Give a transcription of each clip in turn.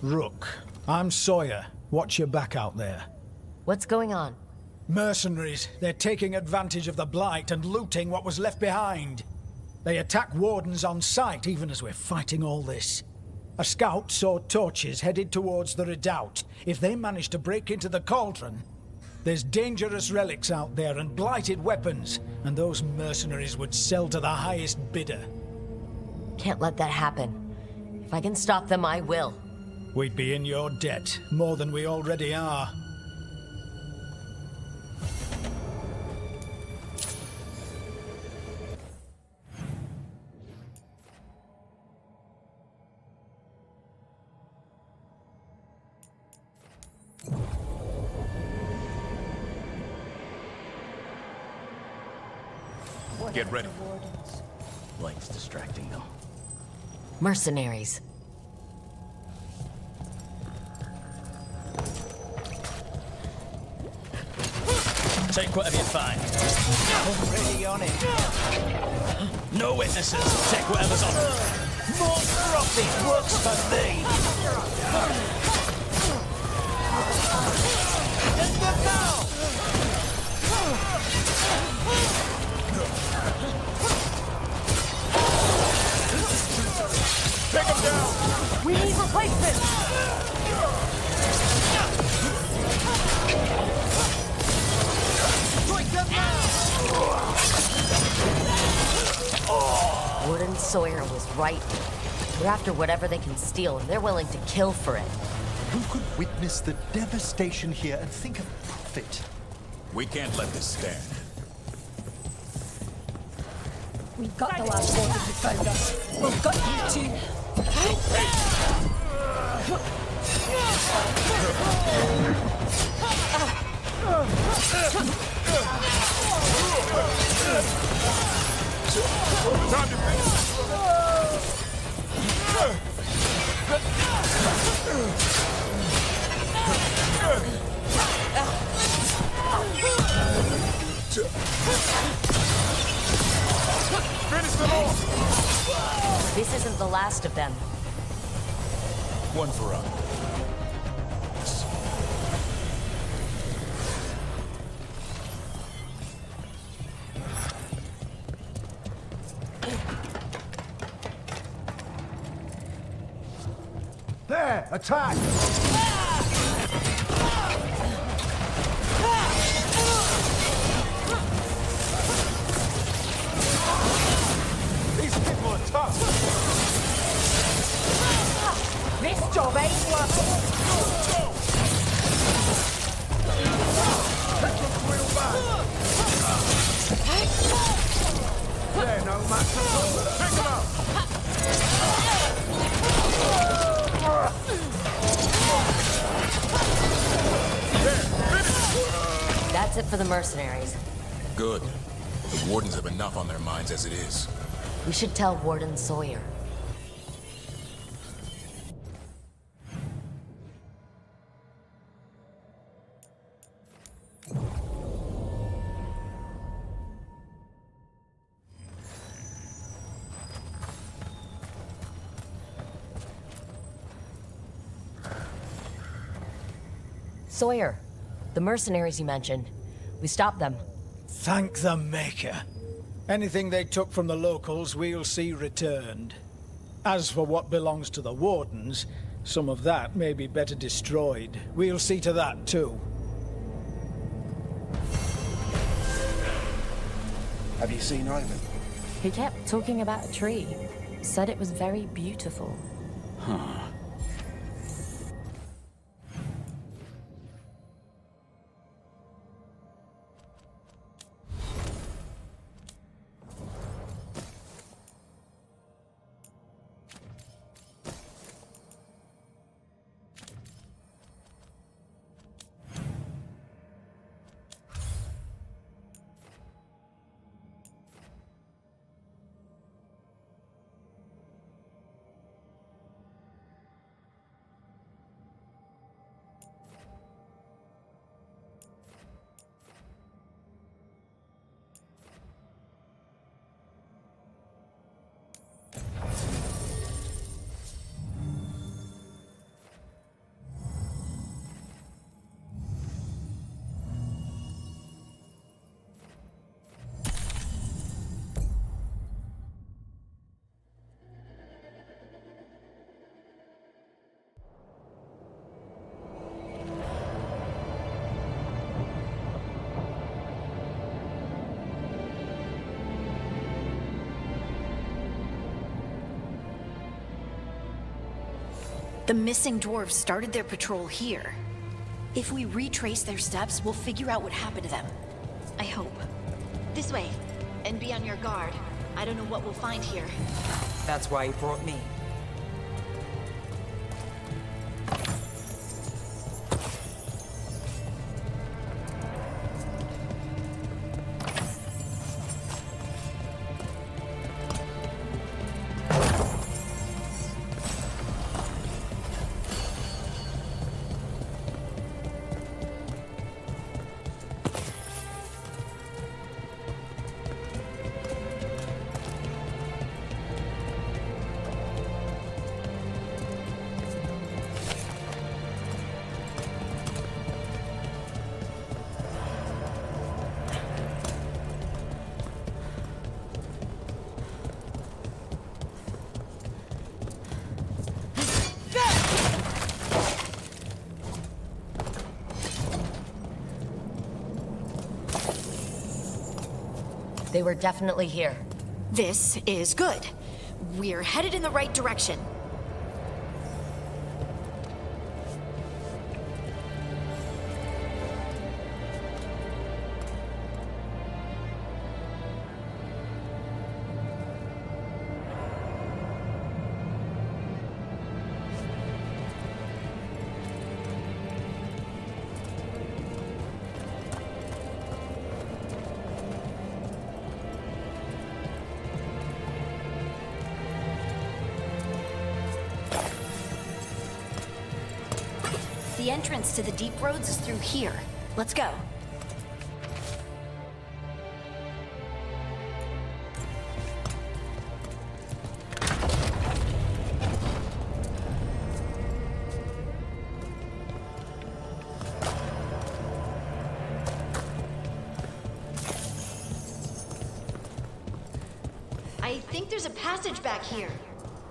Rook, I'm Sawyer. Watch your back out there. What's going on? Mercenaries. They're taking advantage of the Blight and looting what was left behind. They attack wardens on sight even as we're fighting all this. A scout saw torches headed towards the redoubt. If they manage to break into the cauldron, there's dangerous relics out there and blighted weapons, and those mercenaries would sell to the highest bidder. Can't let that happen. If I can stop them, I will. We'd be in your debt, more than we already are. Get ready. Light's distracting them. Mercenaries. Take whatever you find. Already on it. No witnesses. Take whatever's on them. More profit works for me. Get them now! Take them down! We need replacements! Warden Sawyer was right. We're after whatever they can steal, and they're willing to kill for it. Who could witness the devastation here and think of profit? We can't let this stand. We've got the last one who found us. We've got you too. Time to finish. Finish them off! This isn't the last of them. One for us. There! Attack! These people are tough. This job ain't working. That looks real bad. They're no match at all. Pick them up. That's it for the mercenaries. Good. The wardens have enough on their minds as it is. We should tell Warden Sawyer. Sawyer, the mercenaries you mentioned. We stopped them. Thank the Maker. Anything they took from the locals, we'll see returned. As for what belongs to the Wardens, some of that may be better destroyed. We'll see to that, too. Have you seen Ivan? He kept talking about a tree. Said it was very beautiful. The missing dwarves started their patrol here. If we retrace their steps, we'll figure out what happened to them. I hope. This way, and be on your guard. I don't know what we'll find here. That's why you brought me. They were definitely here. This is good. We're headed in the right direction. The entrance to the deep roads is through here. Let's go. I think there's a passage back here.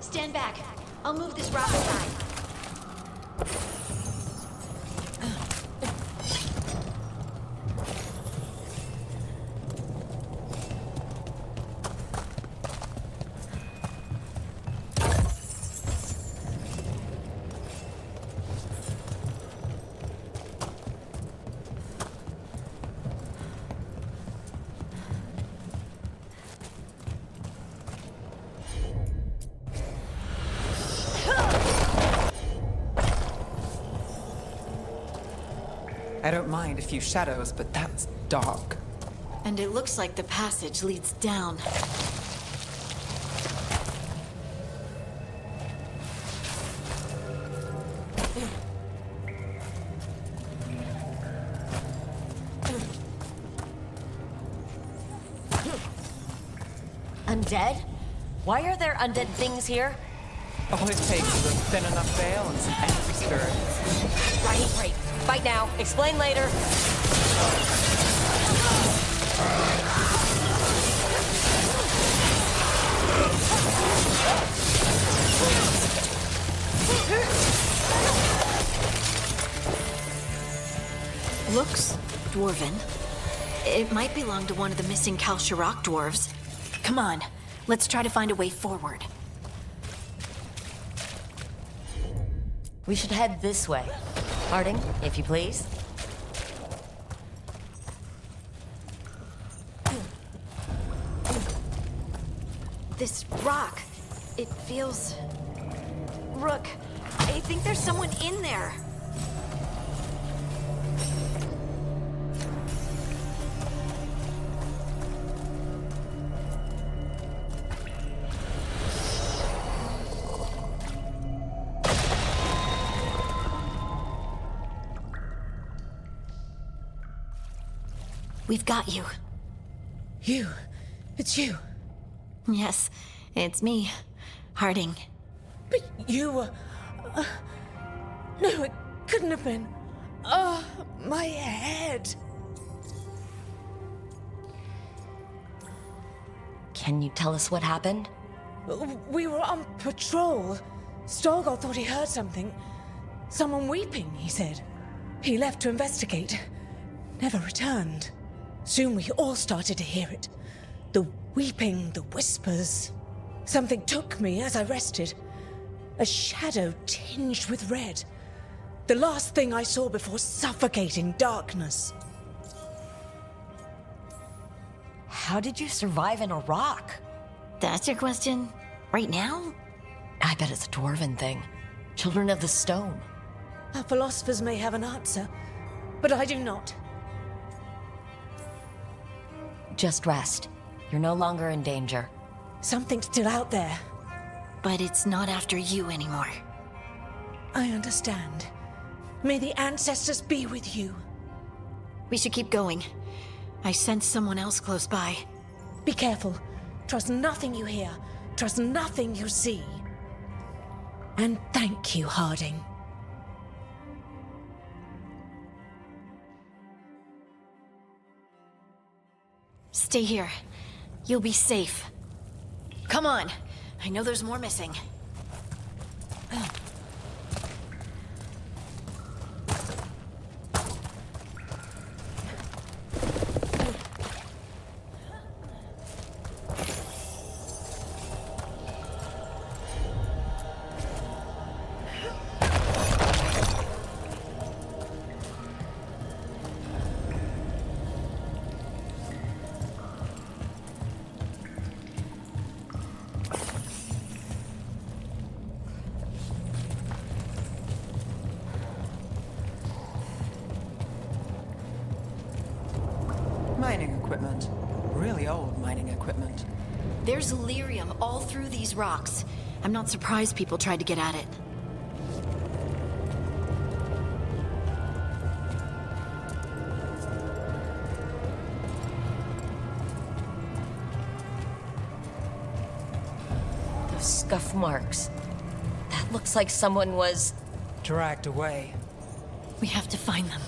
Stand back. I'll move this rock aside. I don't mind a few shadows, but that's dark. And it looks like the passage leads down. Undead? Why are there undead things here? All it takes is a thin enough veil and some angry spirits. Right. Fight now. Explain later. Looks dwarven. It might belong to one of the missing Kalsharok dwarves. Come on, let's try to find a way forward. We should head this way. Harding, if you please. This rock, it feels... Rook, I think there's someone in there. We've got you. You. It's you. Yes, it's me, Harding. But you were... no, it couldn't have been. Oh, my head. Can you tell us what happened? We were on patrol. Storgol thought he heard something. Someone weeping, he said. He left to investigate. Never returned. Soon we all started to hear it. The weeping, the whispers. Something took me as I rested. A shadow tinged with red. The last thing I saw before suffocating darkness. How did you survive in a rock? That's your question? Right now? I bet it's a dwarven thing. Children of the stone. Our philosophers may have an answer, but I do not. Just rest. You're no longer in danger. Something's still out there. But it's not after you anymore. I understand. May the ancestors be with you. We should keep going. I sense someone else close by. Be careful. Trust nothing you hear. Trust nothing you see. And thank you, Harding. Stay here. You'll be safe. Come on. I know there's more missing. Mining equipment. Really old mining equipment. There's lyrium all through these rocks. I'm not surprised people tried to get at it. Those scuff marks. That looks like someone was... Dragged away. We have to find them.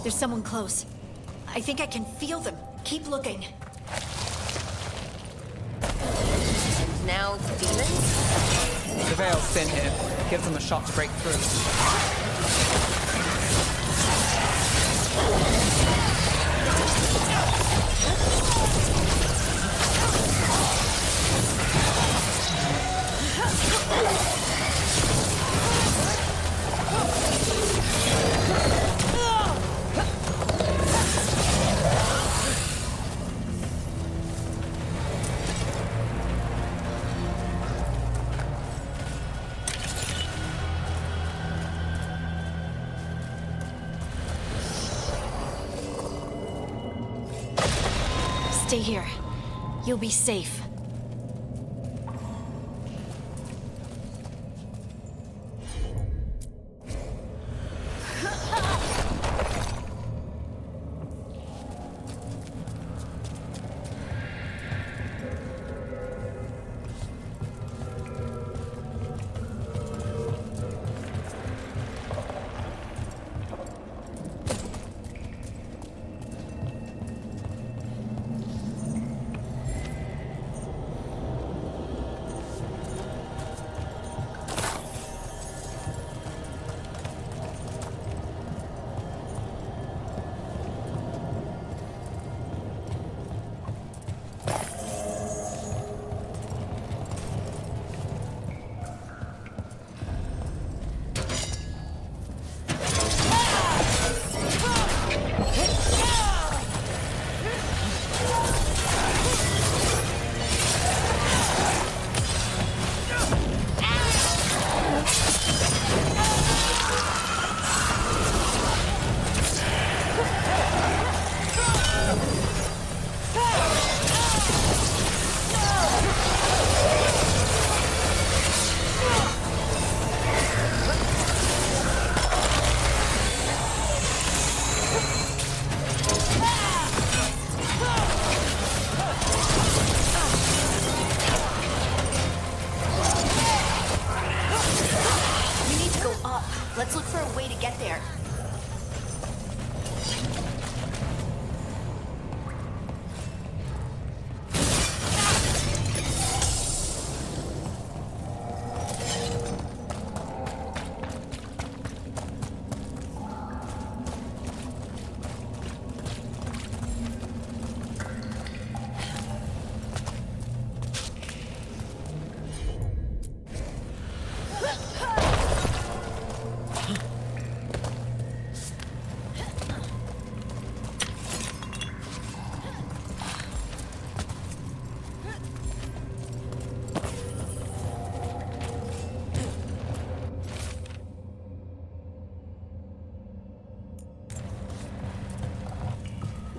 There's someone close. I think I can feel them. Keep looking. Now demons? The Veil's thin here. Gives them a shot to break through. Stay here. You'll be safe.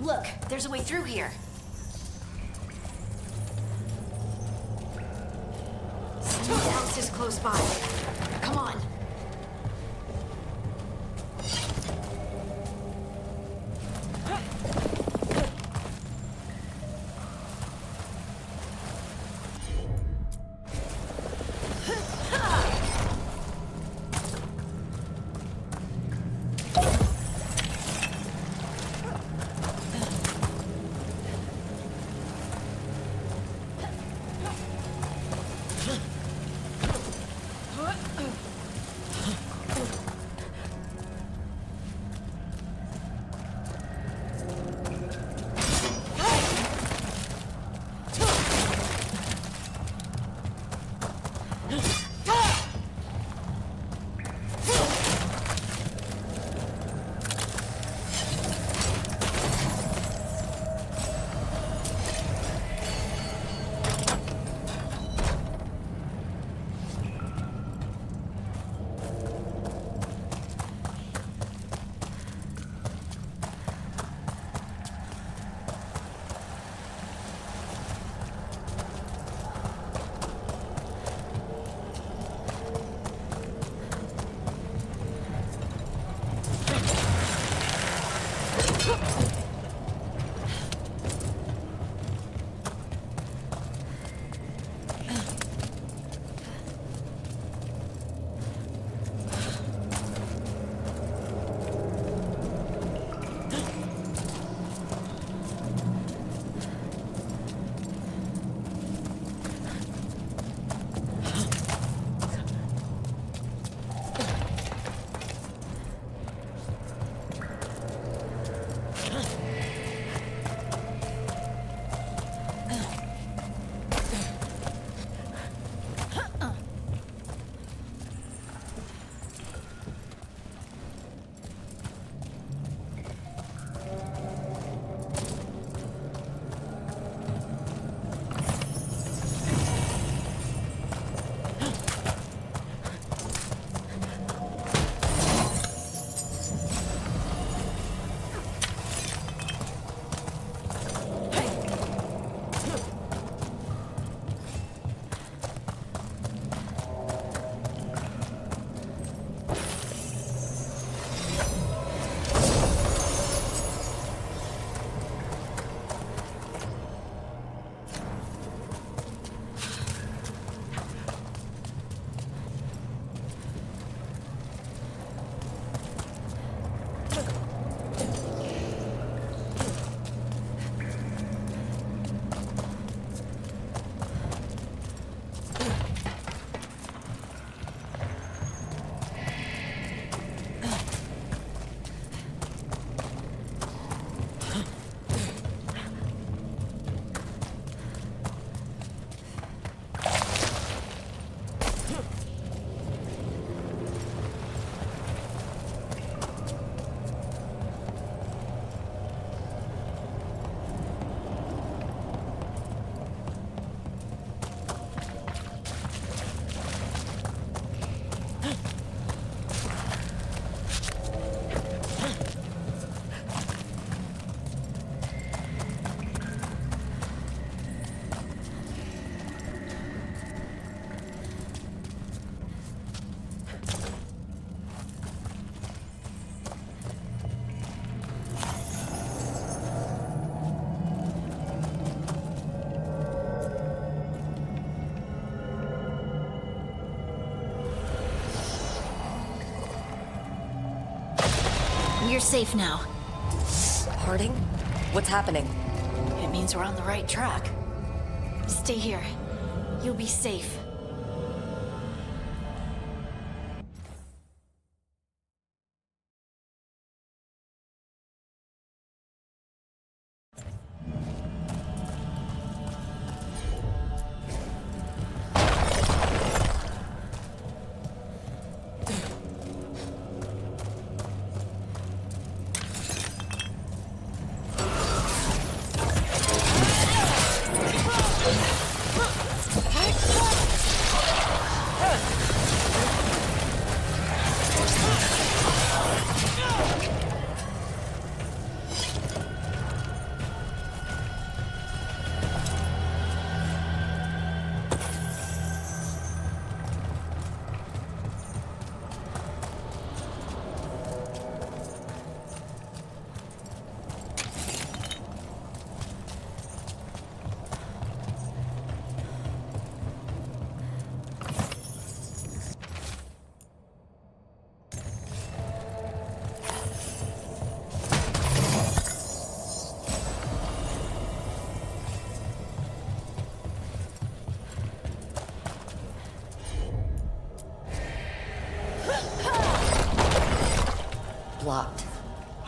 Look, there's a way through here. Someone's house is close by. Come on. You're safe now. Harding? What's happening? It means we're on the right track. Stay here. You'll be safe.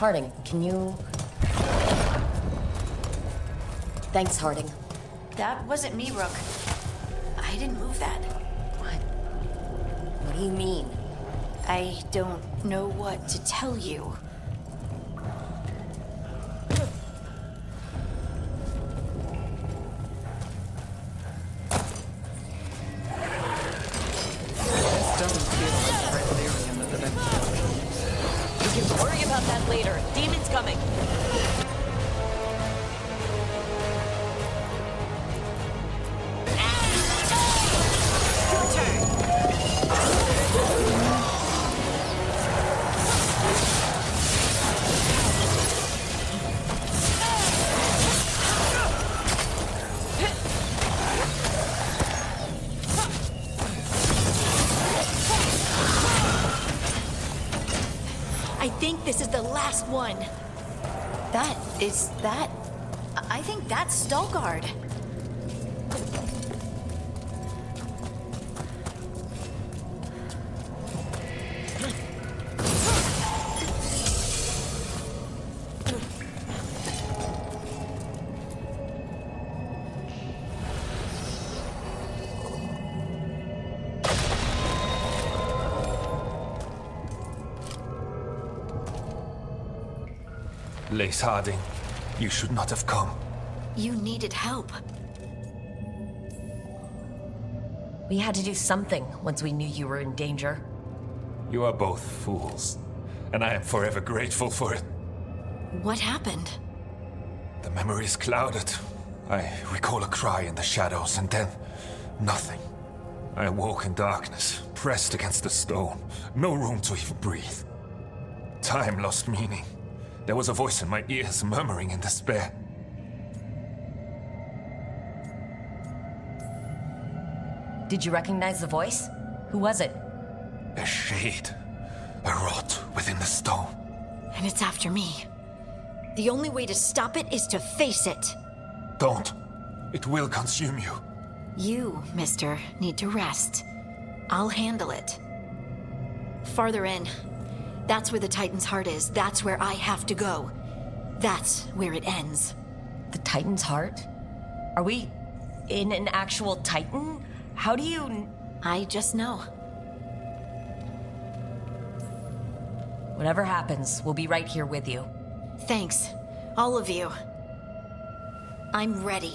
Harding, can you... Thanks, Harding. That wasn't me, Rook. I didn't move that. What? What do you mean? I don't know what to tell you. This doesn't feel like the red lyrium that the vent. We can worry about that later. Demon's coming. I think this is the last one. I think that's Veilguard. Lace Harding, you should not have come. You needed help. We had to do something once we knew you were in danger. You are both fools, and I am forever grateful for it. What happened? The memory is clouded. I recall a cry in the shadows, and then nothing. I awoke in darkness, pressed against the stone. No room to even breathe. Time lost meaning. There was a voice in my ears murmuring in despair. Did you recognize the voice? Who was it? A shade, a rot within the stone. And it's after me. The only way to stop it is to face it. Don't. It will consume you. You, mister, need to rest. I'll handle it. Farther in. That's where the Titan's heart is. That's where I have to go. That's where it ends. The Titan's heart? Are we in an actual Titan? How do you... I just know. Whatever happens, we'll be right here with you. Thanks, all of you. I'm ready.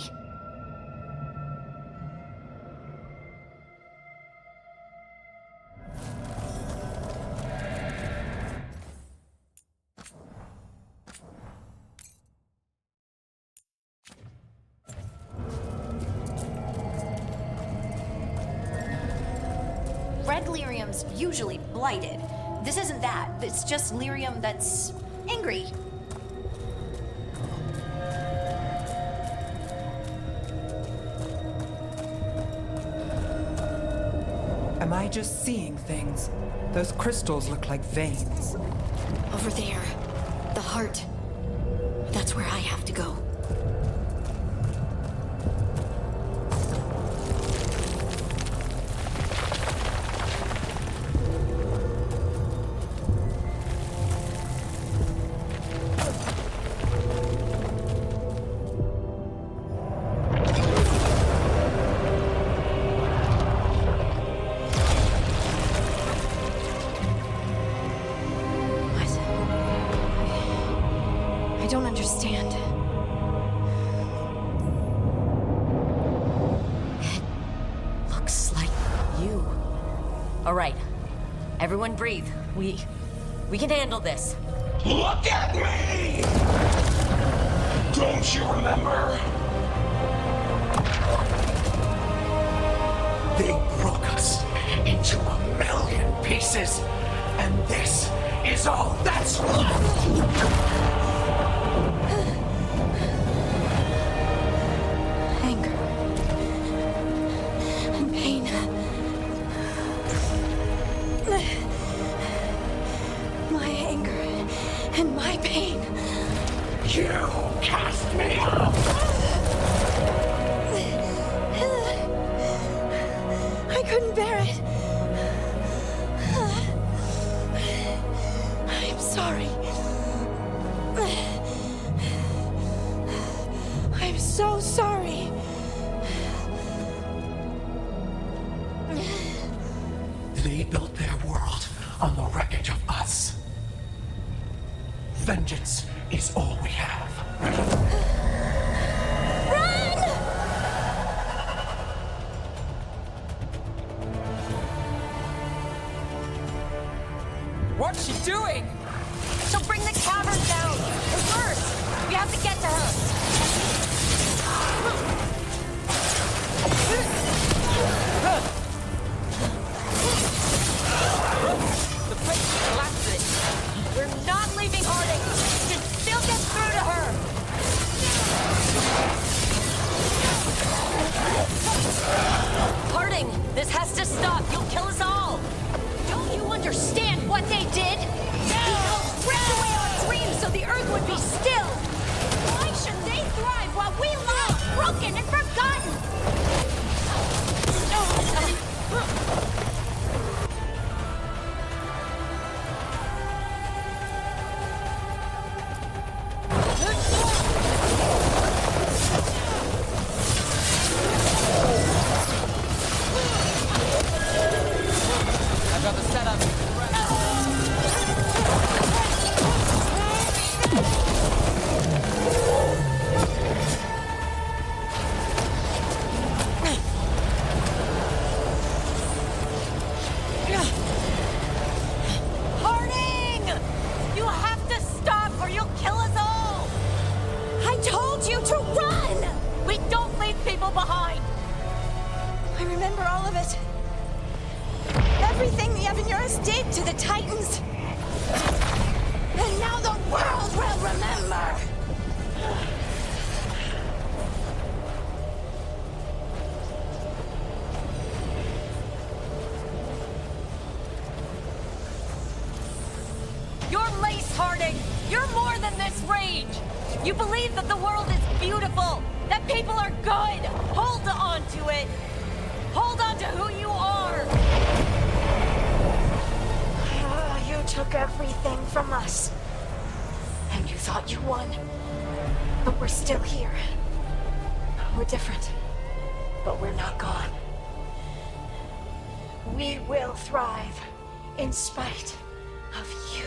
Red lyrium's usually blighted. This isn't that. It's just lyrium that's angry. Am I just seeing things? Those crystals look like veins. Over there. The heart. That's where I have to go. I don't understand. It looks like you. All right. Everyone breathe. We can handle this. Look at me! Don't you remember? They broke us into 1,000,000 pieces, and this is all that's left! Anger. And pain. My anger and my pain. You cast me out! I couldn't bear it. I'm sorry. so sorry. They built their world on the wreckage of us. Vengeance is all we have. What's she doing? She'll bring the cavern down. Or worse, we have to get to her. The place is collapsing. We're not leaving Harding. We can still get through to her. Harding, this has to stop. You'll kill us all. Don't you understand what they did? They ripped away our dreams so the Earth would be still. Why should they thrive while we lie broken and forgotten? I've got the setup. Harding! You have to stop or you'll kill us all. I told you to run! We don't leave people behind. I remember all of it. Everything the Avenurus did to the Titans. And now the world will remember! You're lace, Harding. You're more than this rage. You believe that the world is beautiful, that people are good. Hold on to it. Hold on to who you are. You took everything from us. And you thought you won. But we're still here. We're different. But we're not gone. We will thrive in spite of you.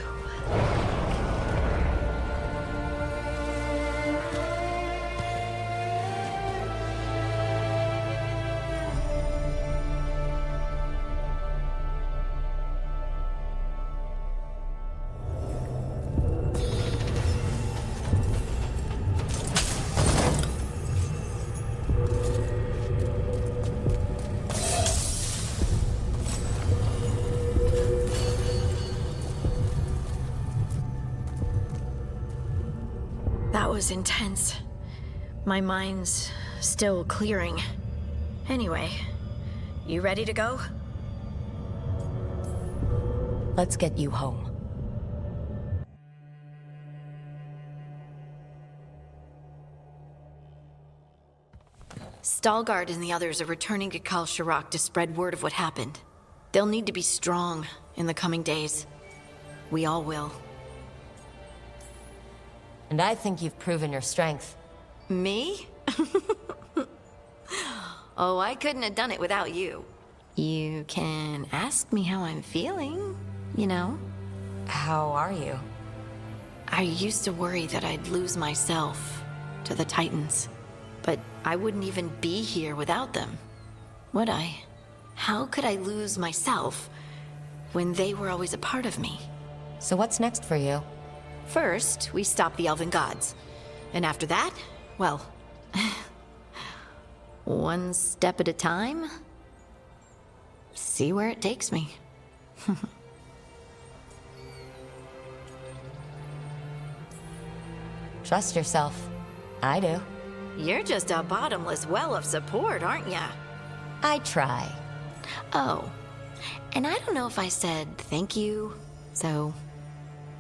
That was intense. My mind's still clearing. Anyway, you ready to go? Let's get you home. Stalgard and the others are returning to Kal Shirak to spread word of what happened. They'll need to be strong in the coming days. We all will. And I think you've proven your strength. Me? Oh, I couldn't have done it without you. You can ask me how I'm feeling, you know? How are you? I used to worry that I'd lose myself to the Titans. But I wouldn't even be here without them, would I? How could I lose myself when they were always a part of me? So what's next for you? First, we stop the Elven Gods. And after that, well, one step at a time. See where it takes me. Trust yourself. I do. You're just a bottomless well of support, aren't ya? I try. Oh, and I don't know if I said thank you, so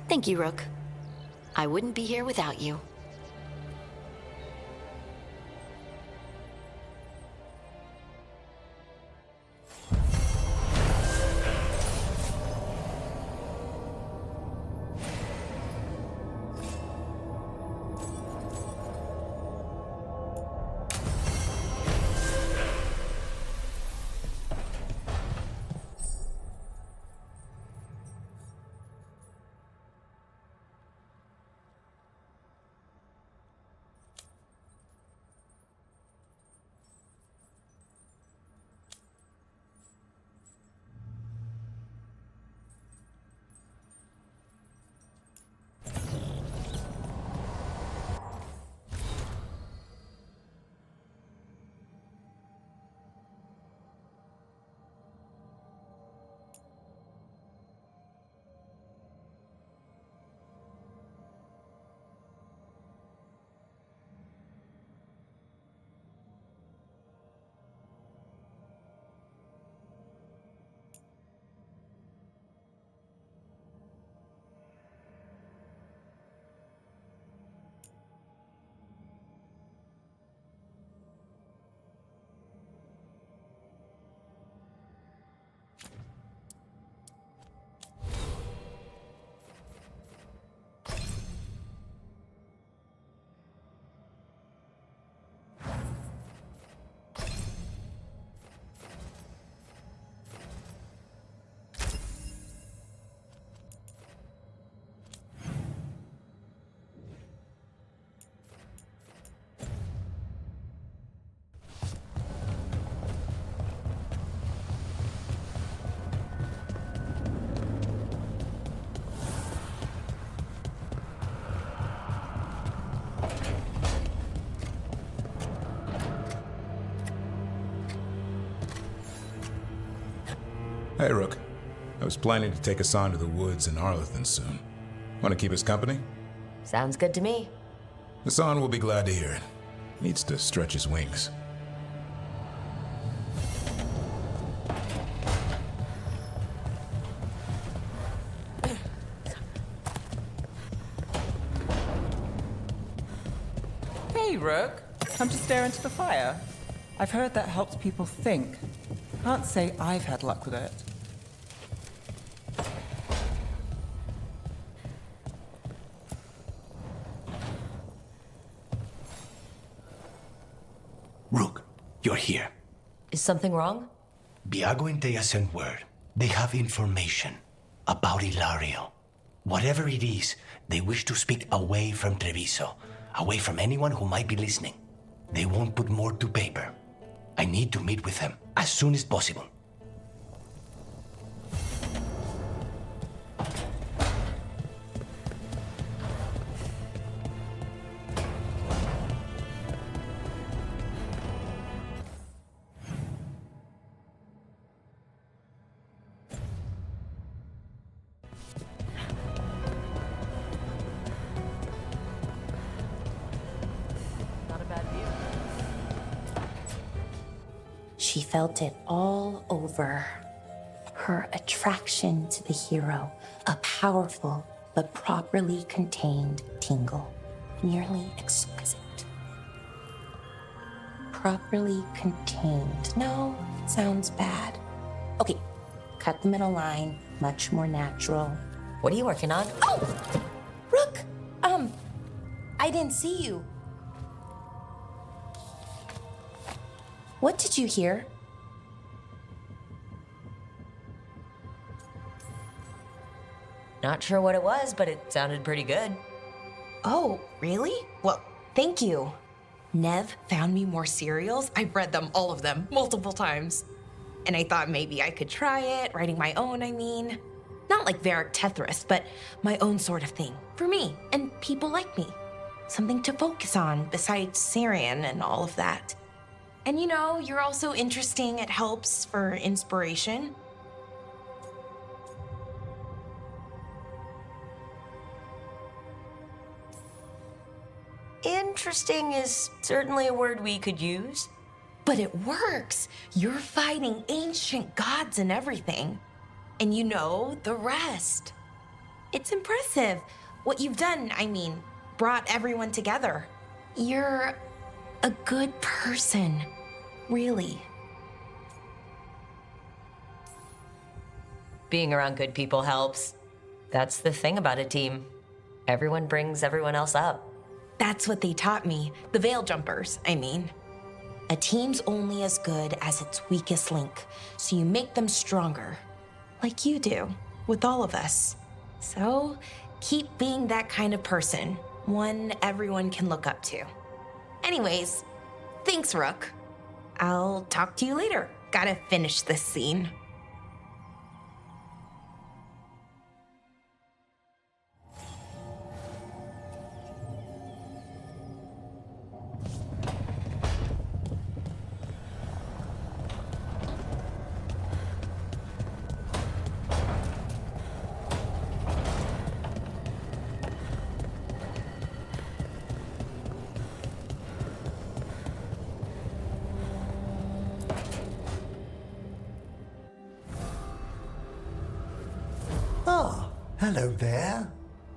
thank you, Rook. I wouldn't be here without you. Hey, Rook. I was planning to take Hassan to the woods in Arlington soon. Want to keep us company? Sounds good to me. Hassan will be glad to hear it. Needs to stretch his wings. Hey, Rook. Come to stare into the fire. I've heard that helps people think. Can't say I've had luck with it. Rook, you're here. Is something wrong? Igualmente sent word. They have information about Ilario. Whatever it is, they wish to speak away from Treviso, away from anyone who might be listening. They won't put more to paper. I need to meet with them as soon as possible. She felt it all over. Her attraction to the hero, a powerful but properly contained tingle, nearly exquisite. Properly contained. No, sounds bad. Okay, cut the middle line, much more natural. What are you working on? Oh! Rook! I didn't see you. What did you hear? Not sure what it was, but it sounded pretty good. Oh, really? Well, thank you. Nev found me more serials. I've read them, all of them, multiple times. And I thought maybe I could try it, writing my own, I mean. Not like Varric Tethris, but my own sort of thing. For me, and people like me. Something to focus on besides Syrian and all of that. And you know, you're also interesting. It helps for inspiration. Interesting is certainly a word we could use. But it works. You're fighting ancient gods and everything. And you know the rest. It's impressive. What you've done, I mean, brought everyone together. You're a good person, really. Being around good people helps. That's the thing about a team. Everyone brings everyone else up. That's what they taught me. The veil jumpers, I mean. A team's only as good as its weakest link, so you make them stronger. Like you do, with all of us. So, keep being that kind of person, one everyone can look up to. Anyways, thanks, Rook. I'll talk to you later. Gotta finish this scene. Hello there.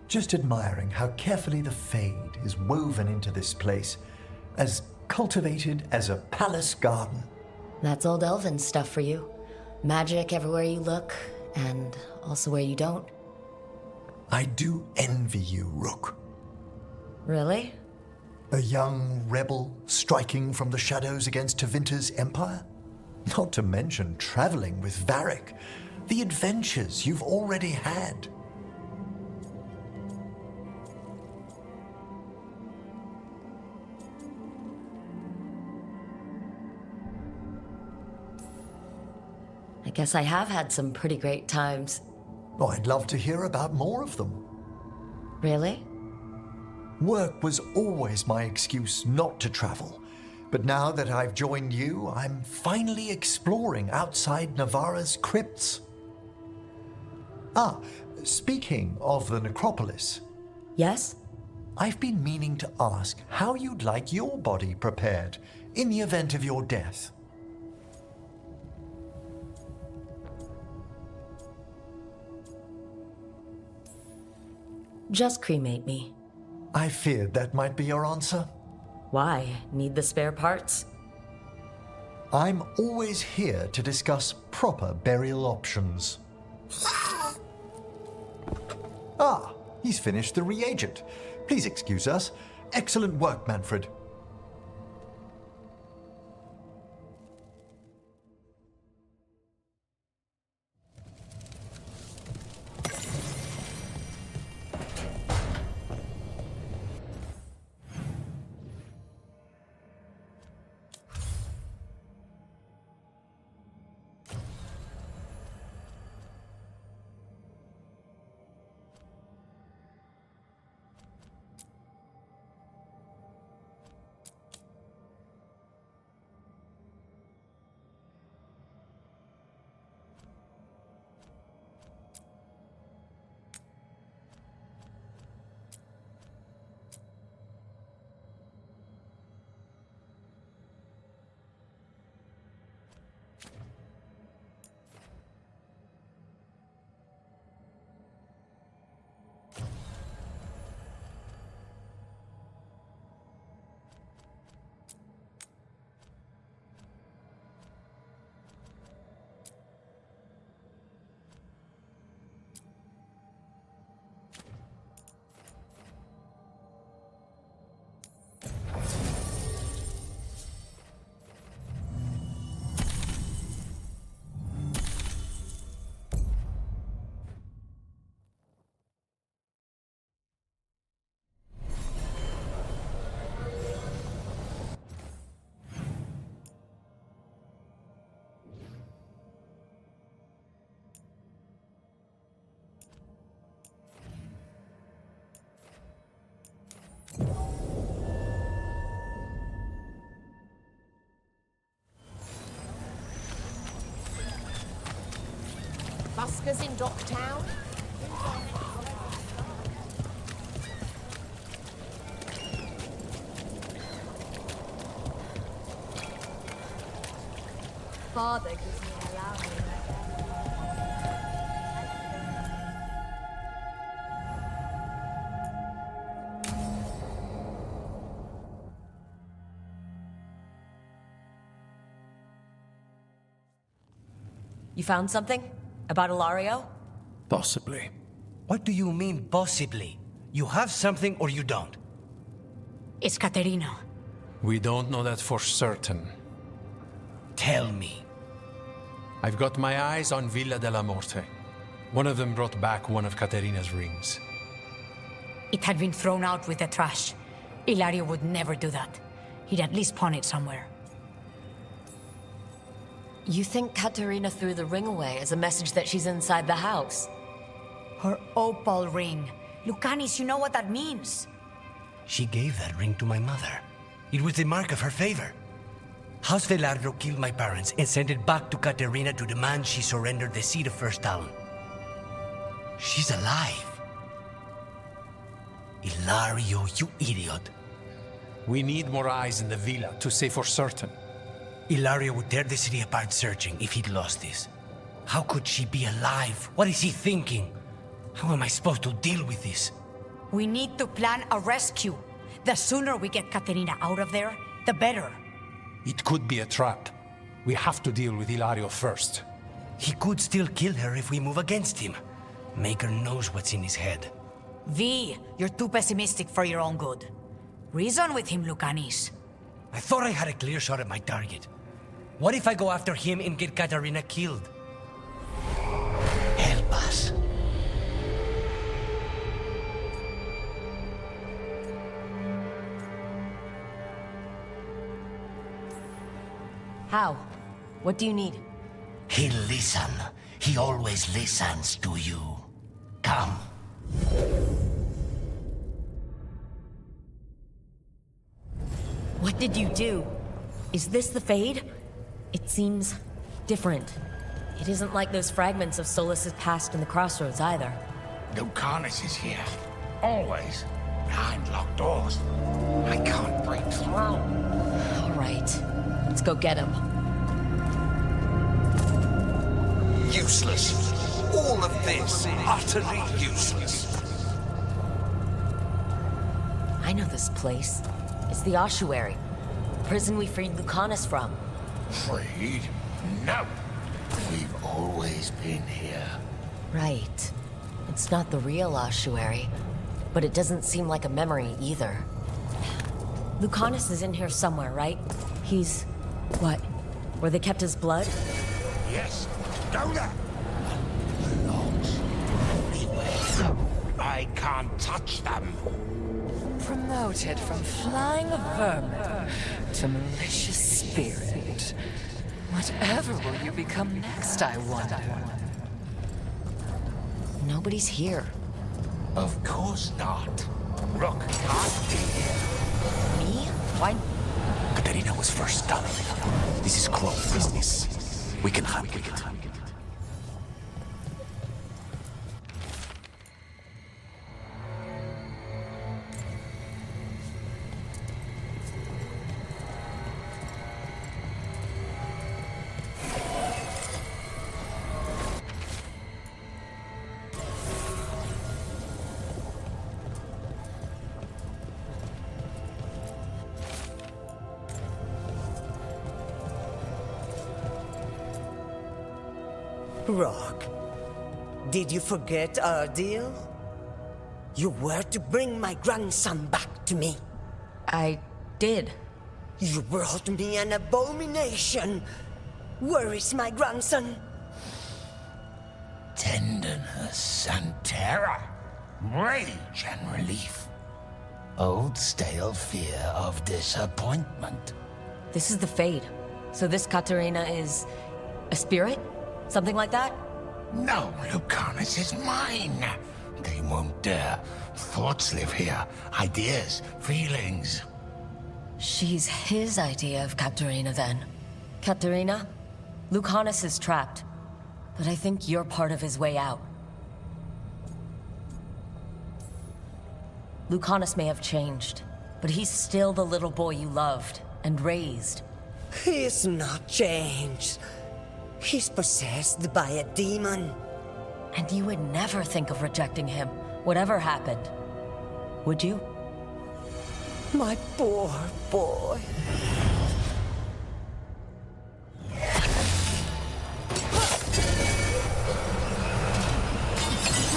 Just admiring how carefully the fade is woven into this place, as cultivated as a palace garden. That's old elven stuff for you. Magic everywhere you look, and also where you don't. I do envy you, Rook. Really? A young rebel striking from the shadows against Tevinter's empire? Not to mention traveling with Varric. The adventures you've already had. I guess I have had some pretty great times. Oh, I'd love to hear about more of them. Really? Work was always my excuse not to travel. But now that I've joined you, I'm finally exploring outside Navarra's crypts. Ah, speaking of the necropolis, Yes? I've been meaning to ask how you'd like your body prepared in the event of your death. Just cremate me. I feared that might be your answer. Why? Need the spare parts? I'm always here to discuss proper burial options. Ah, he's finished the reagent. Please excuse us. Excellent work, Manfred. Buskers in Docktown? Father gives me an allowance. You found something? About Ilario? Possibly. What do you mean, possibly? You have something or you don't? It's Caterina. We don't know that for certain. Tell me. I've got my eyes on Villa della Morte. One of them brought back one of Caterina's rings. It had been thrown out with the trash. Ilario would never do that. He'd at least pawn it somewhere. You think Caterina threw the ring away as a message that she's inside the house? Her opal ring. Lucanis, you know what that means. She gave that ring to my mother. It was the mark of her favor. House Veilguard killed my parents and sent it back to Caterina to demand she surrender the seat of First Talon. She's alive. Ilario, you idiot. We need more eyes in the villa to say for certain. Ilario would tear the city apart searching if he'd lost this. How could she be alive? What is he thinking? How am I supposed to deal with this? We need to plan a rescue. The sooner we get Caterina out of there, the better. It could be a trap. We have to deal with Ilario first. He could still kill her if we move against him. Maker knows what's in his head. V, you're too pessimistic for your own good. Reason with him, Lucanis. I thought I had a clear shot at my target. What if I go after him and get Caterina killed? Help us. How? What do you need? He'll listen. He always listens to you. Come. What did you do? Is this the Fade? It seems different. It isn't like those fragments of Solas's past in the crossroads either. Lucanus is here. Always. Behind locked doors. I can't break through. All right. Let's go get him. Useless. All of this, utterly useless. I know this place. It's the ossuary. The prison we freed Lucanus from. Freed? No. We've always been here. Right. It's not the real ossuary, but it doesn't seem like a memory either. Lucanus is in here somewhere, right? He's... what? Where they kept his blood? Yes. Go there. Logs. Everywhere. I can't touch them. Promoted from flying vermin to malicious spirit. Whatever will you become next, I wonder? Nobody's here. Of course not. Rook can't be here. Me? Why? Katerina was first done. This is Crow business. We can handle it. Rock, did you forget our deal? You were to bring my grandson back to me. I did. You brought me an abomination. Where is my grandson? Tenderness and terror. Rage and relief. Old stale fear of disappointment. This is the Fade. So this Katerina is... a spirit? Something like that? No, Lucanus is mine. They won't dare. Thoughts live here. Ideas, feelings. She's his idea of Katerina, then. Katerina, Lucanus is trapped. But I think you're part of his way out. Lucanus may have changed, but he's still the little boy you loved and raised. He's not changed. He's possessed by a demon. And you would never think of rejecting him, whatever happened. Would you? My poor boy.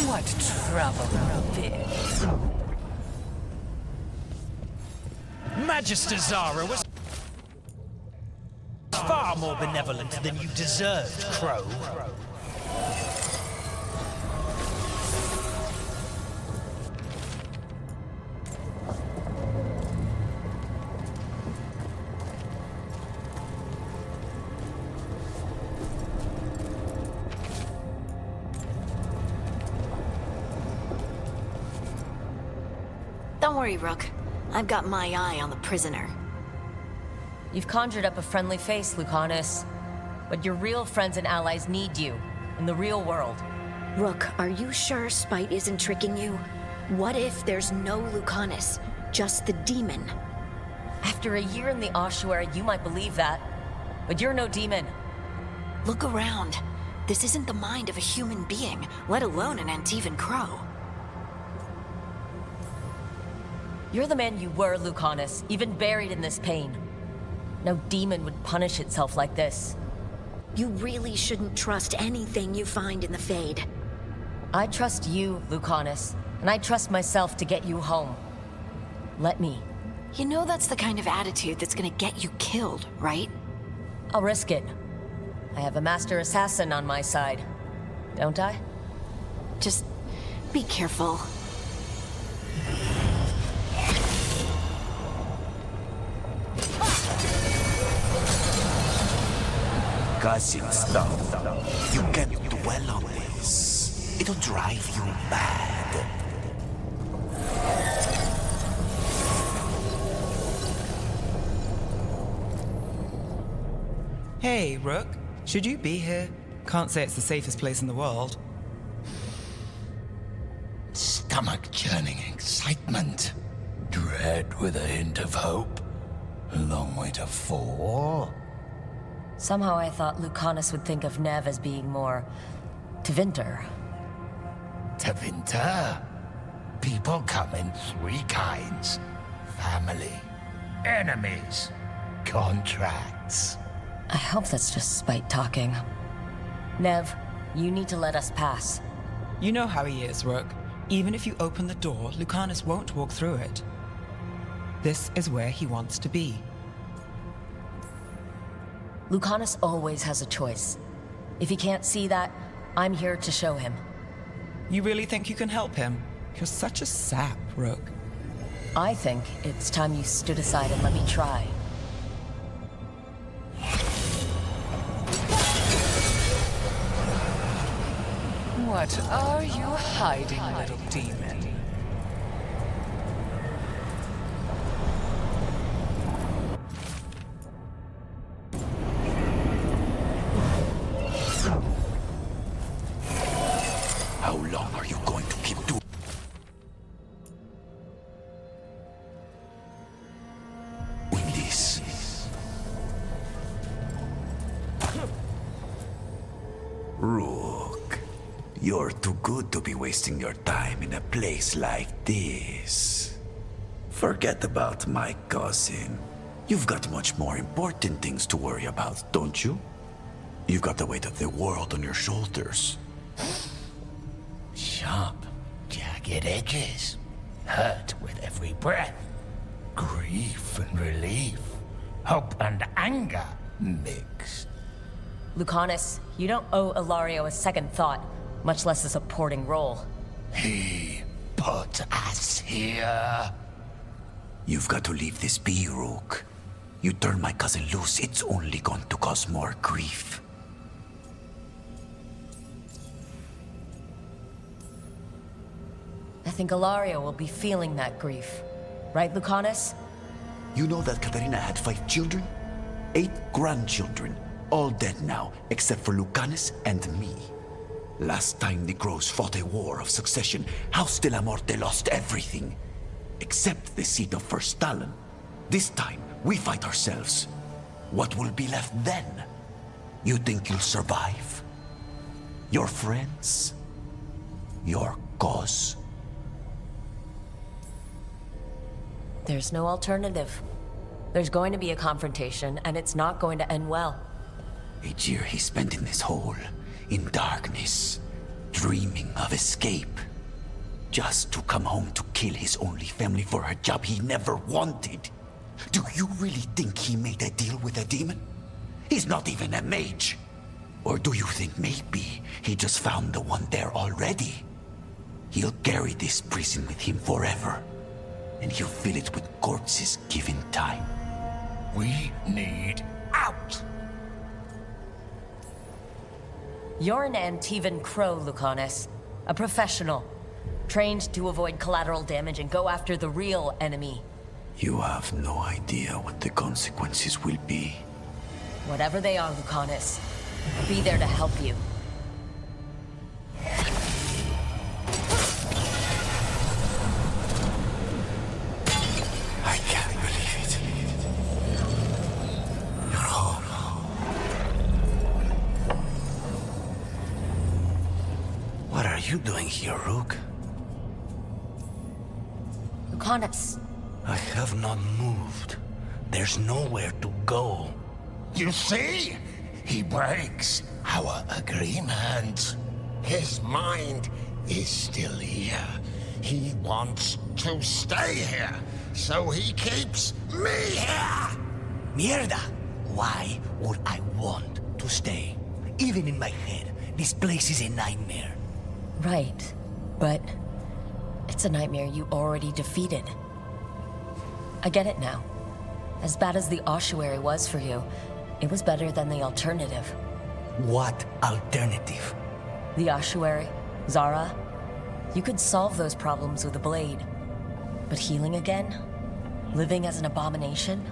What trouble this? Magister Zara was far more benevolent than you deserved, Crow. Don't worry, Rook. I've got my eye on the prisoner. You've conjured up a friendly face, Lucanus. But your real friends and allies need you, in the real world. Rook, are you sure Spite isn't tricking you? What if there's no Lucanus, just the demon? After a year in the ossuary, you might believe that. But you're no demon. Look around. This isn't the mind of a human being, let alone an Antivan Crow. You're the man you were, Lucanus, even buried in this pain. No demon would punish itself like this. You really shouldn't trust anything you find in the Fade. I trust you, Lucanus, and I trust myself to get you home. Let me. You know that's the kind of attitude that's gonna get you killed, right? I'll risk it. I have a master assassin on my side. Don't I? Just be careful. Gossip stuff. You can't dwell on this. It'll drive you mad. Hey, Rook. Should you be here? Can't say it's the safest place in the world. Stomach-churning excitement. Dread with a hint of hope. A long way to fall. Somehow I thought Lucanus would think of Nev as being more... Tevinter. Tevinter? People come in three kinds. Family, enemies, contracts. I hope that's just spite talking. Nev, you need to let us pass. You know how he is, Rook. Even if you open the door, Lucanus won't walk through it. This is where he wants to be. Lucanus always has a choice. If he can't see that, I'm here to show him. You really think you can help him? You're such a sap, Rook. I think it's time you stood aside and let me try. What are you hiding, little demon? How long are you going to keep doing this? Rook, you're too good to be wasting your time in a place like this. Forget about my cousin. You've got much more important things to worry about, don't you? You've got the weight of the world on your shoulders. Sharp, jagged edges. Hurt with every breath. Grief and relief. Hope and anger mixed. Lucanus, you don't owe Ilario a second thought, much less a supporting role. He put us here. You've got to leave this be, Rook. You turn my cousin loose, it's only going to cause more grief. I think Ilario will be feeling that grief. Right, Lucanus? You know that Katarina had 5 children? 8 grandchildren. All dead now, except for Lucanus and me. Last time the Grows fought a war of succession, House de la Morte lost everything. Except the seat of First Talon. This time, we fight ourselves. What will be left then? You think you'll survive? Your friends? Your cause? There's no alternative. There's going to be a confrontation, and it's not going to end well. A year he spent in this hole, in darkness, dreaming of escape. Just to come home to kill his only family for a job he never wanted. Do you really think he made a deal with a demon? He's not even a mage. Or do you think maybe he just found the one there already? He'll carry this prison with him forever. And he'll fill it with corpses given time. We need out! You're an Antivan crow, Lucanus. A professional. Trained to avoid collateral damage and go after the real enemy. You have no idea what the consequences will be. Whatever they are, Lucanus, I'll be there to help you. I can't believe it. You're home. What are you doing here, Rook? Lucanus. I have not moved. There's nowhere to go. You see? He breaks our agreement. His mind is still here. He wants to stay here, so he keeps me here! Mierda! Why would I want to stay? Even in my head, this place is a nightmare. Right, but it's a nightmare you already defeated. I get it now. As bad as the ossuary was for you, it was better than the alternative. What alternative? The ossuary, Zara, you could solve those problems with a blade. But healing again? Living as an abomination?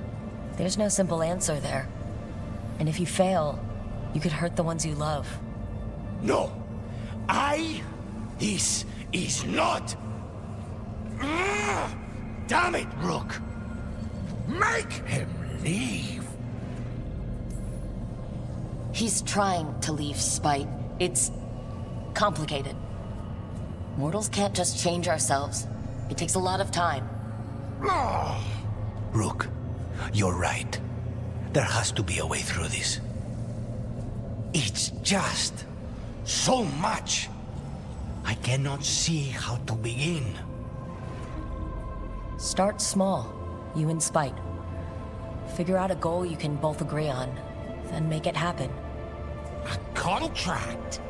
There's no simple answer there. And if you fail, you could hurt the ones you love. No. This is not. Damn it, Rook. Make him leave. He's trying to leave, Spite. It's complicated. Mortals can't just change ourselves. It takes a lot of time. Rook, you're right. There has to be a way through this. It's just so much. I cannot see how to begin. Start small, you and Spite. Figure out a goal you can both agree on, then make it happen. A contract?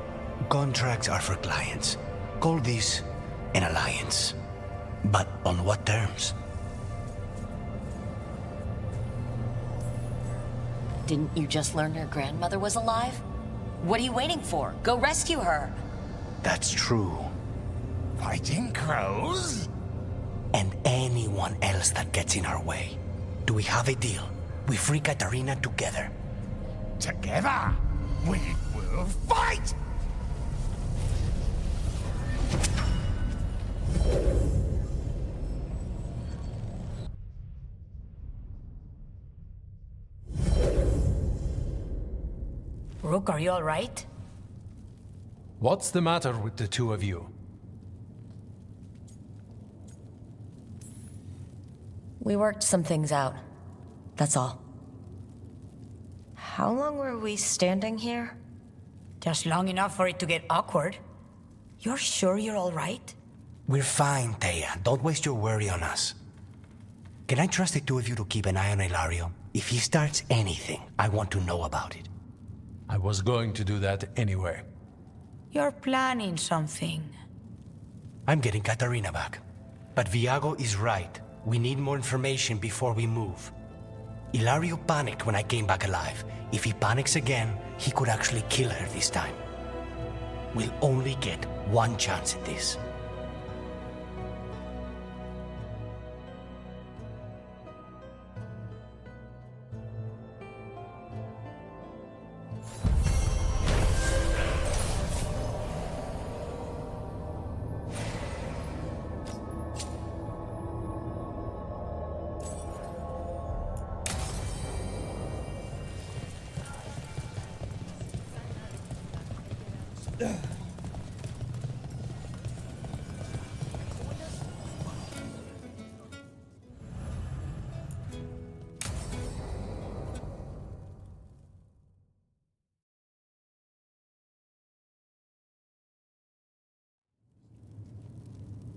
Contracts are for clients. Call this an alliance. But on what terms? Didn't you just learn your grandmother was alive? What are you waiting for? Go rescue her! That's true. Fighting crows? And anyone else that gets in our way. Do we have a deal? We free Katarina together. Together? We will fight! Rook, are you all right? What's the matter with the two of you? We worked some things out. That's all. How long were we standing here? Just long enough for it to get awkward. You're sure you're all right? We're fine, Thea. Don't waste your worry on us. Can I trust the two of you to keep an eye on Ilario? If he starts anything, I want to know about it. I was going to do that anyway. You're planning something. I'm getting Katarina back. But Viago is right. We need more information before we move. Ilario panicked when I came back alive. If he panics again, he could actually kill her this time. We'll only get one chance at this.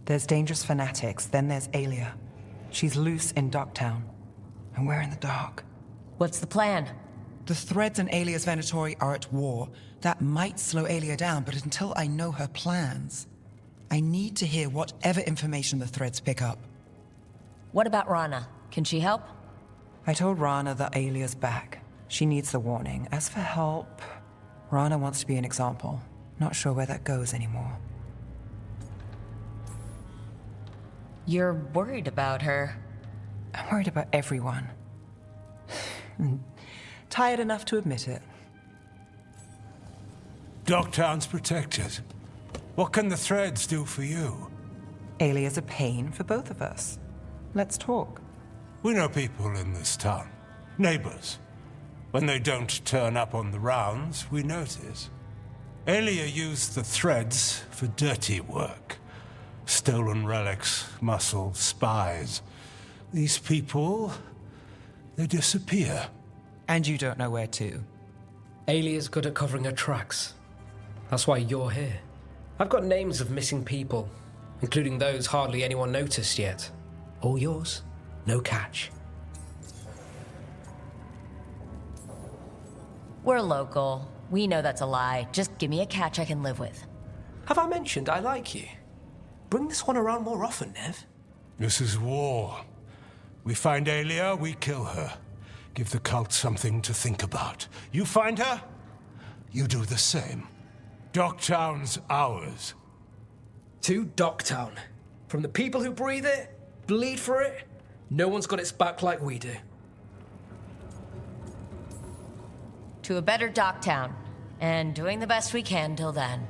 There's dangerous fanatics, then there's Alia. She's loose in Docktown, and we're in the dark. What's the plan? The Threads and Alia's Venatori are at war. That might slow Alia down, but until I know her plans, I need to hear whatever information the Threads pick up. What about Rana? Can she help? I told Rana that Alia's back. She needs the warning. As for help, Rana wants to be an example. Not sure where that goes anymore. You're worried about her. I'm worried about everyone. Tired enough to admit it. Docktown's protected. What can the Threads do for you? Alia's a pain for both of us. Let's talk. We know people in this town. Neighbors. When they don't turn up on the rounds, we notice. Alia used the Threads for dirty work. Stolen relics, muscle, spies. These people, they disappear. And you don't know where to. Alia's good at covering her tracks. That's why you're here. I've got names of missing people, including those hardly anyone noticed yet. All yours, no catch. We're local. We know that's a lie. Just give me a catch I can live with. Have I mentioned I like you? Bring this one around more often, Nev. This is war. We find Alia, we kill her. Give the cult something to think about. You find her, you do the same. Docktown's ours. To Docktown. From the people who breathe it, bleed for it, no one's got its back like we do. To a better Docktown. And doing the best we can till then.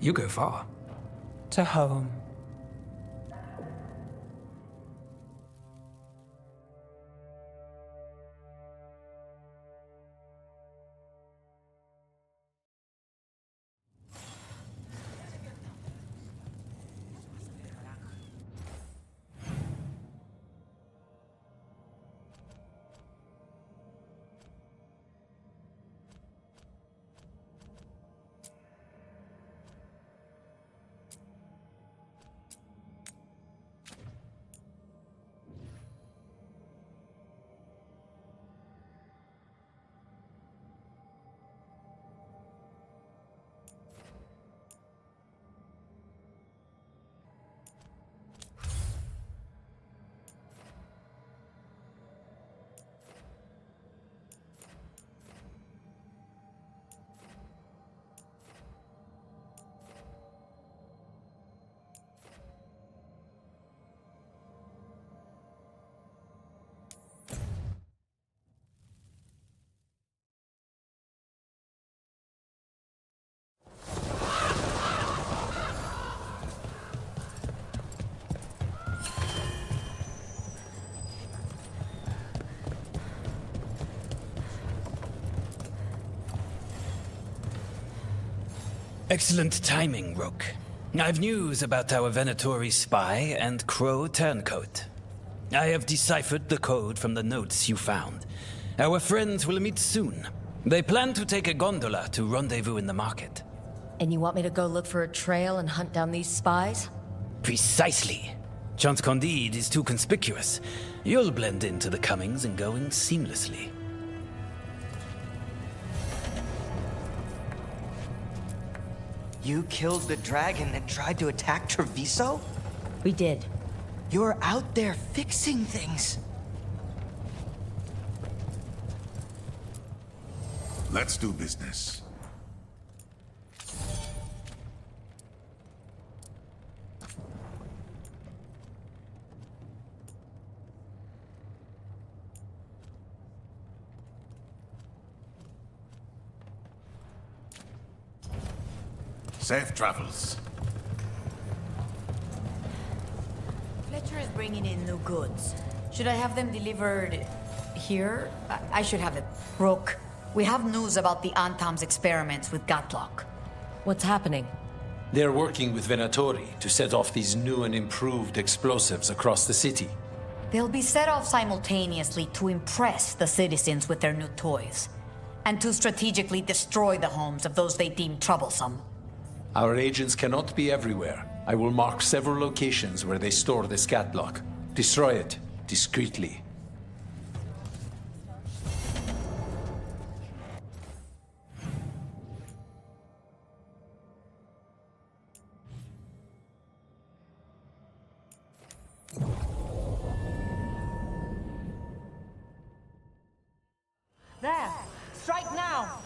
You go far. To home. Excellent timing, Rook. I've news about our Venatori spy and Crow turncoat. I have deciphered the code from the notes you found. Our friends will meet soon. They plan to take a gondola to rendezvous in the market. And you want me to go look for a trail and hunt down these spies? Precisely. Chance Candide is too conspicuous. You'll blend into the comings and goings seamlessly. You killed the dragon and tried to attack Treviso? We did. You're out there fixing things. Let's do business. Safe travels. Fletcher is bringing in new goods. Should I have them delivered here? I should have it. Rook, we have news about the Antam's experiments with Gatlock. What's happening? They're working with Venatori to set off these new and improved explosives across the city. They'll be set off simultaneously to impress the citizens with their new toys, and to strategically destroy the homes of those they deem troublesome. Our agents cannot be everywhere. I will mark several locations where they store this catlock. Destroy it discreetly. There! Strike now!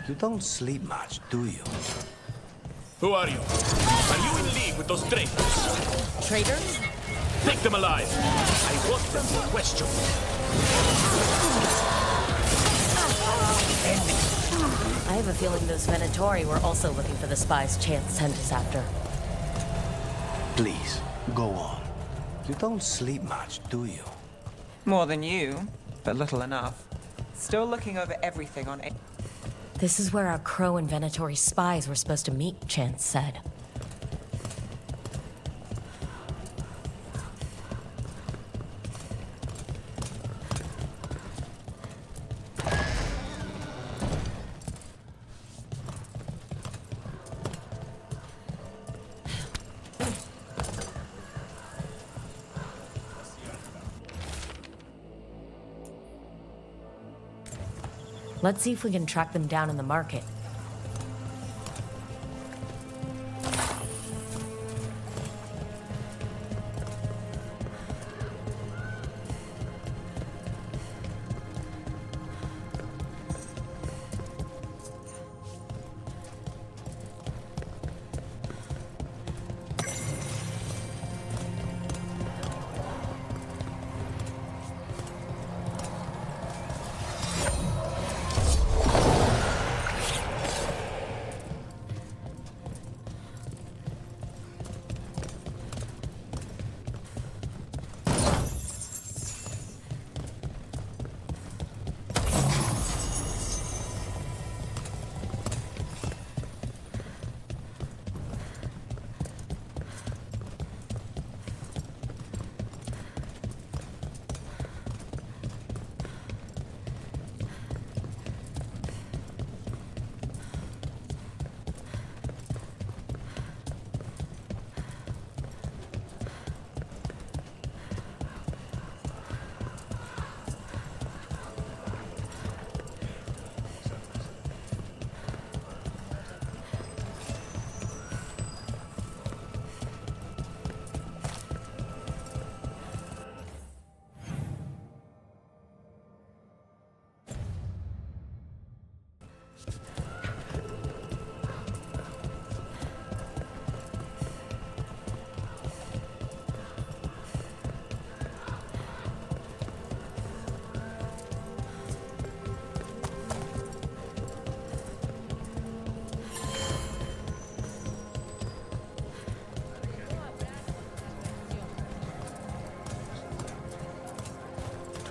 You don't sleep much, do you? Who are you? Are you in league with those traitors? Traitors? Take them alive! I want them for question. I have a feeling those Venatori were also looking for the spies Chance sent us after. Please, go on. You don't sleep much, do you? More than you, but little enough. Still looking over everything on... This is where our Crow and Venatori spies were supposed to meet, Chance said. Let's see if we can track them down in the market.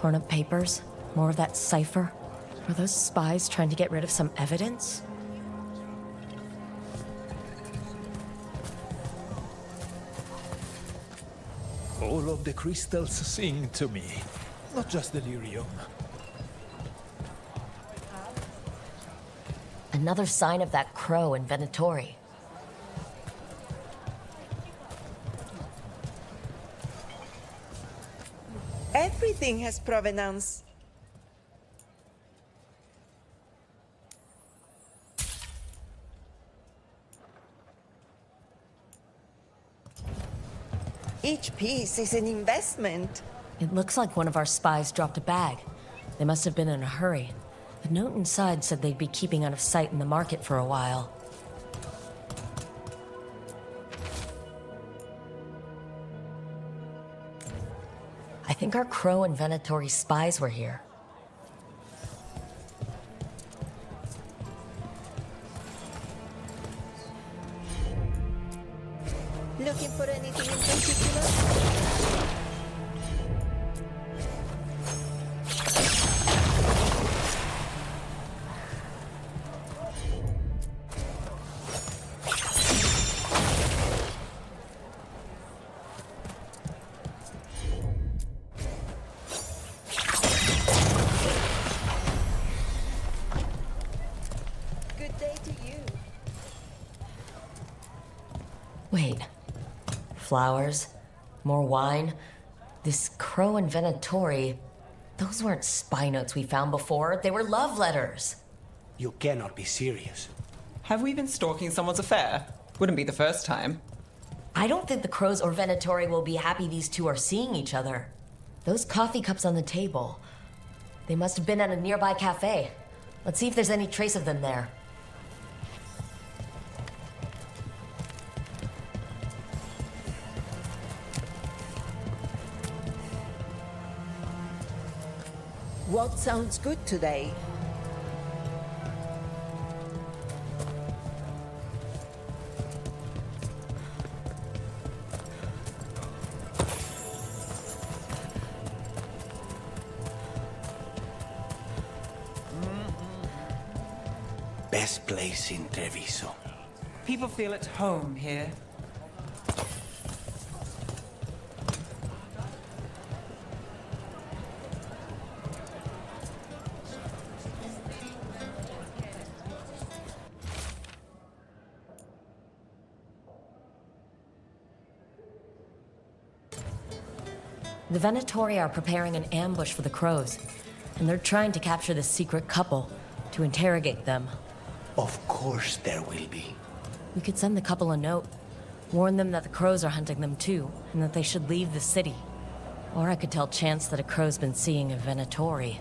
Torn up papers? More of that cipher? Were those spies trying to get rid of some evidence? All of the crystals sing to me, not just delirium. Another sign of that crow in Venatori. Everything has provenance. Each piece is an investment. It looks like one of our spies dropped a bag. They must have been in a hurry. The note inside said they'd be keeping out of sight in the market for a while. I think our crow and Venatori spies were here. Looking for anything in particular? Good day to you. Wait. Flowers? More wine? This crow and Venatori, those weren't spy notes we found before. They were love letters. You cannot be serious. Have we been stalking someone's affair? Wouldn't be the first time. I don't think the crows or Venatori will be happy these two are seeing each other. Those coffee cups on the table, they must have been at a nearby cafe. Let's see if there's any trace of them there. What sounds good today? Best place in Treviso. People feel at home here. The Venatori are preparing an ambush for the crows, and they're trying to capture this secret couple to interrogate them. Of course there will be. We could send the couple a note, warn them that the crows are hunting them too, and that they should leave the city. Or I could tell Chance that a crow's been seeing a Venatori.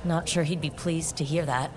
Not sure he'd be pleased to hear that.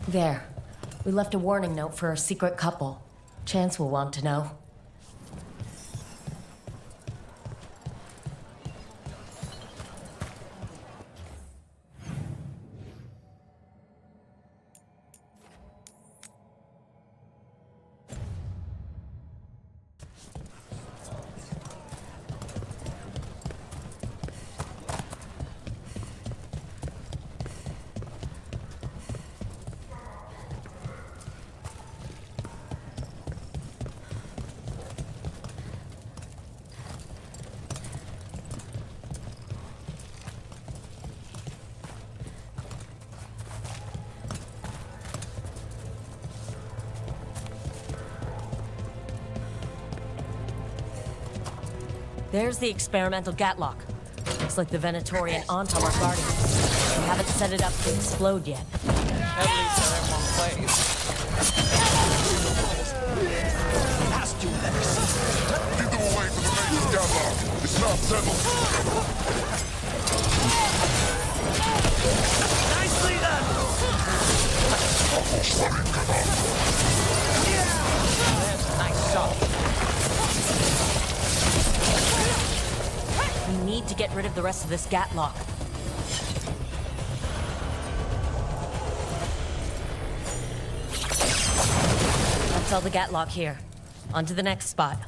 There. We left a warning note for a secret couple. Chance will want to know. There's the experimental gatlock. Looks like the Venatori and Antam are guarding it. We haven't set it up to explode yet. At least they're in one place. Nicely done! Nice shot. We need to get rid of the rest of this gatlock. That's all the gatlock here. On to the next spot.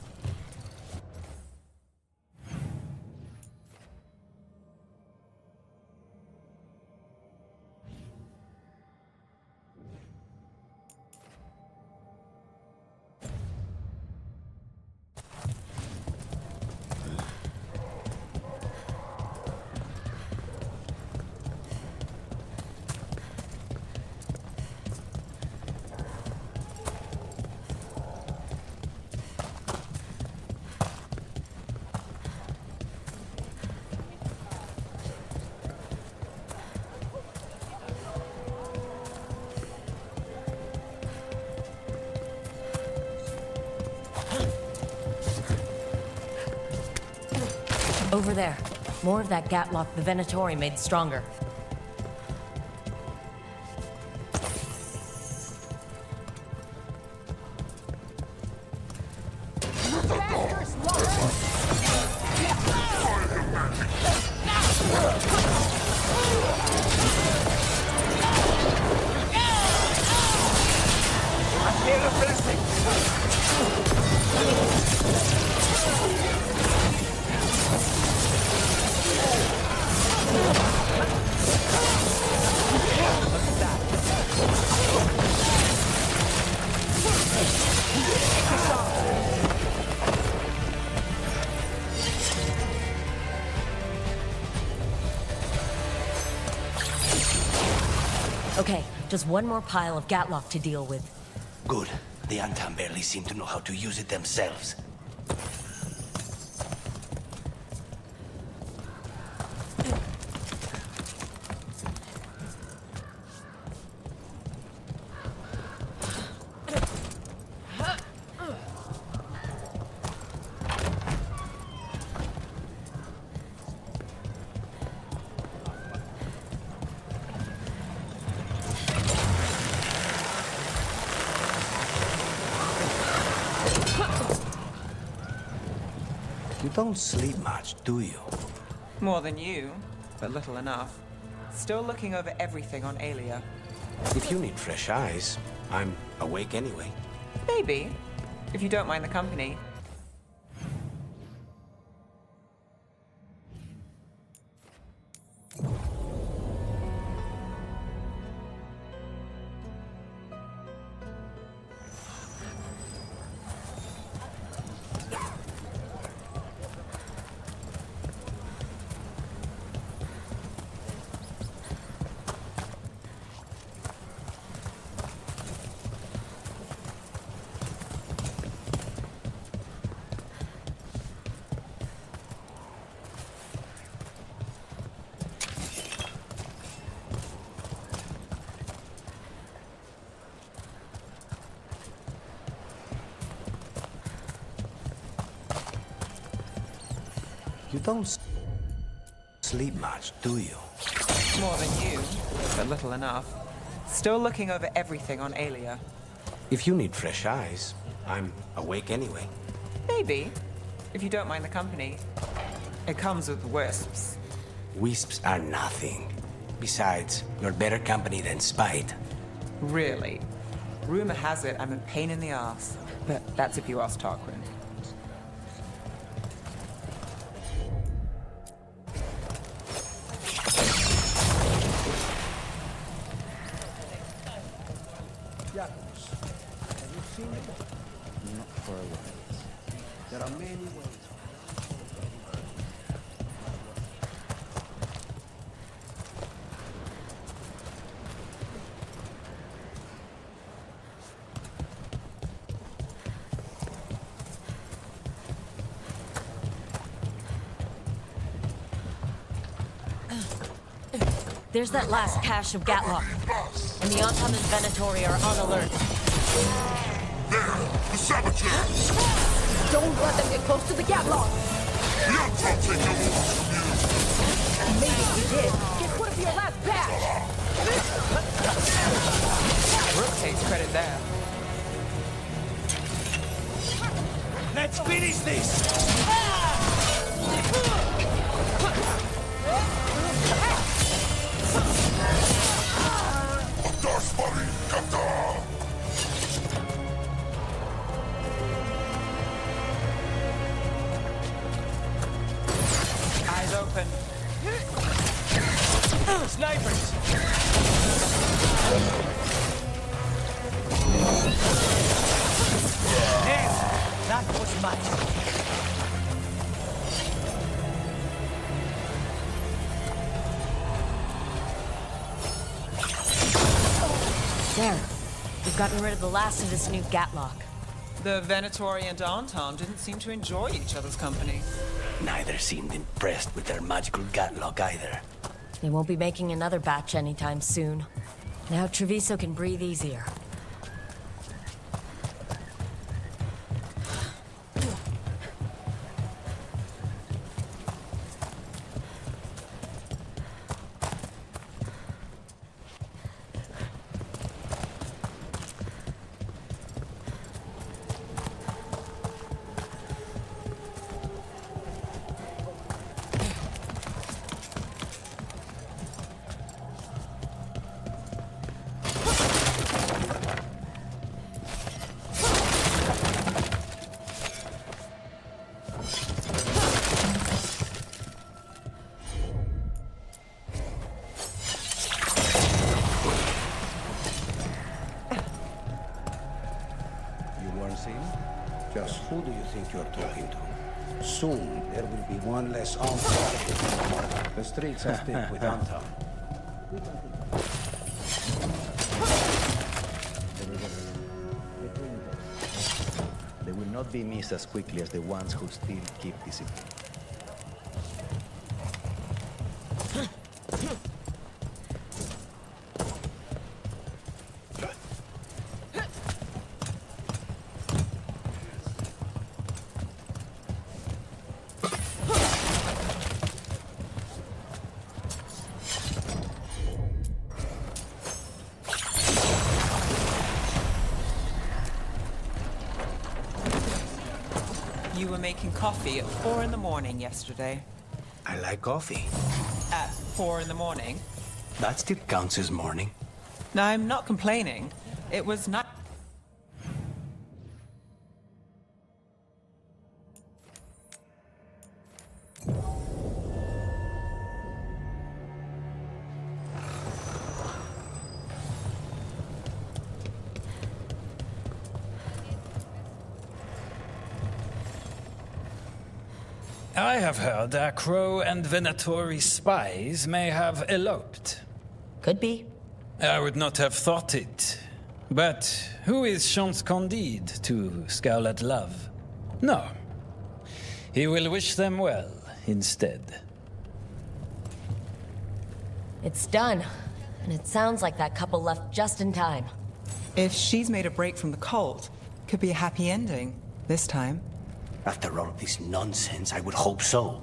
Over there. More of that gatlock the Venatori made stronger. Okay, just one more pile of gatlock to deal with. Good. The Antam barely seem to know how to use it themselves. You don't sleep much, do you? More than you, but little enough. Still looking over everything on Aelia. If you need fresh eyes, I'm awake anyway. Maybe, if you don't mind the company. You don't sleep much, do you? More than you, but little enough. Still looking over everything on Aelia. If you need fresh eyes, I'm awake anyway. Maybe, if you don't mind the company. It comes with wisps. Wisps are nothing. Besides, you're better company than Spite. Really? Rumor has it I'm a pain in the ass. But that's if you ask Tarquin. Have you seen it? Not for a while. There are many ways. There's that last cache of gatlock. And the Antam and Venatori are on alert. There! The saboteurs! Don't let them get close to the gatlock! Maybe you did. Guess what if your last batch? Brooke takes credit there. Let's finish this! Eyes open. Snipers! There! That was magic. There. We've gotten rid of the last of this new Gatlock. The Venatori and Anton didn't seem to enjoy each other's company. Neither seemed impressed with their magical Gatlock either. They won't be making another batch anytime soon. Now Treviso can breathe easier. Just who do you think you're talking to? Soon, there will be one less Anton. The streets are thick with Anton. They will not be missed as quickly as the ones who still keep discipline. You were making coffee at 4 in the morning yesterday. I like coffee. At 4 in the morning? That still counts as morning. No, I'm not complaining. It was not... I have heard that Crow and Venatori spies may have eloped. Could be. I would not have thought it. But who is Chance Candide to scowl at love? No. He will wish them well instead. It's done. And it sounds like that couple left just in time. If she's made a break from the cult, could be a happy ending. This time. After all this nonsense, I would hope so.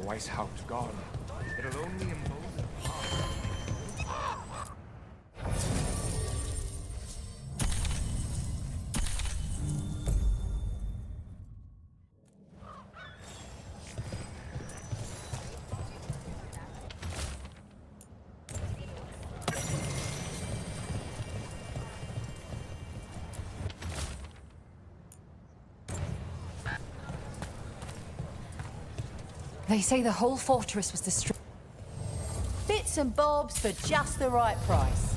Weiss Haupt gone. It'll only embolden They say the whole fortress was destroyed. Bits and bobs for just the right price.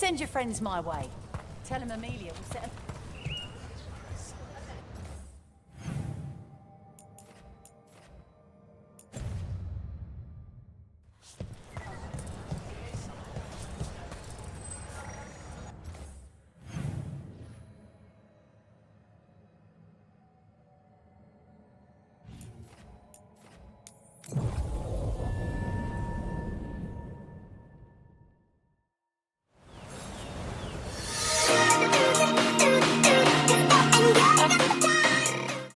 Send your friends my way. Tell them Amelia will set a...